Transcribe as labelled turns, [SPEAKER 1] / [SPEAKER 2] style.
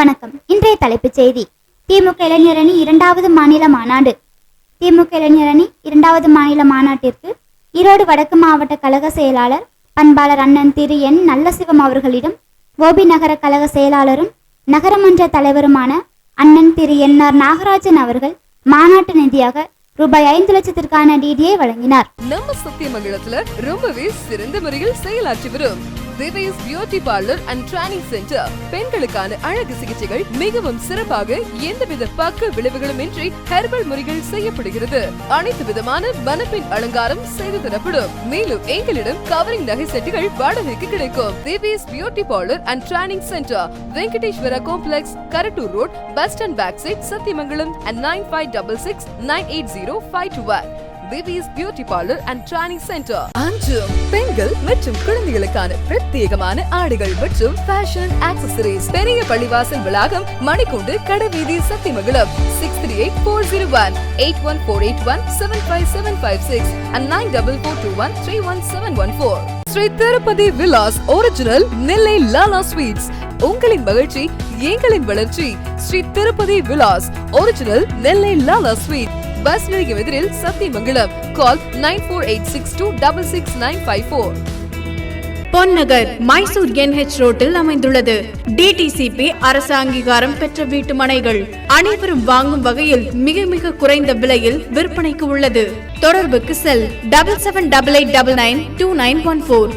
[SPEAKER 1] வணக்கம். இன்றைய தலைப்புச் செய்தி. திமுக இளைஞரணி இரண்டாவது மாநில மாநாடு. திமுக இளைஞரணி இரண்டாவது மாநில மாநாட்டிற்கு ஈரோடு வடக்கு மாவட்ட கழக செயலாளர் பண்பாளர் அண்ணன் திரு என் நல்லசிவம் அவர்களிடம் கோபி நகர கழக செயலாளரும் நகரமன்ற தலைவருமான அண்ணன் திரு என் ஆர் நாகராஜன் அவர்கள் மாநாட்டு நிதியாக ரூபாய் 5 லட்சத்திற்கான டிடியை வழங்கினார்.
[SPEAKER 2] நம்ம சத்தியமங்கலத்துல ரொம்பவே சிறந்த முறையில் செயலாற்றி வரும் Divesh beauty parlour and training centre பெண்களுக்கான அழகு சிகிச்சைகள் மிகவும் சிறப்பாக எந்தவித பக்க விளைவுகளும் இன்றி ஹெர்பல் முறைகள் செய்யப்படுகிறது. அனைத்து விதமான மணப்பெண் அலங்காரம் செய்து தரப்படும். மேலும் எங்களிடம் கவரிங் நகை செட்டுகள் வாடகைக்கு கிடைக்கும். Divesh beauty parlour and training centre, Venkateswara complex, Karattur road, bus stand back side, Sathyamangalam and 9566980521. Divesh beauty parlour and training centre. அஞ்சும் பெண்கள் மற்றும் குழந்தைகளுக்கான பிரத்யேகமான ஆடைகள் மற்றும் ஃபேஷன் ஆக்சசரிஸ். பெரிய பள்ளிவாசல் வளாகம், மணிக்கூண்டு, கடைவீதி, Sathyamangalam. 6380181481755756 and 9442131714. Sri Tirupati Vilas original Nellai Lala sweets. உங்களின் மகிழ்ச்சி எங்களின் வளர்ச்சி. Sri Tirupati Vilas original Nellai Lala sweet, bus நிலையம் எதிரில், சத்தியமங்கலம். கால் 9486266954.
[SPEAKER 3] பொன்னகர் மைசூர் NH ரோட்டில் அமைந்துள்ளது. DTCP அரசு அங்கீகாரம் பெற்ற வீட்டு மனைகள் அனைவரும் வாங்கும் வகையில் மிக மிக குறைந்த விலையில் விற்பனைக்கு உள்ளது. தொடர்புக்கு செல் 7788992914.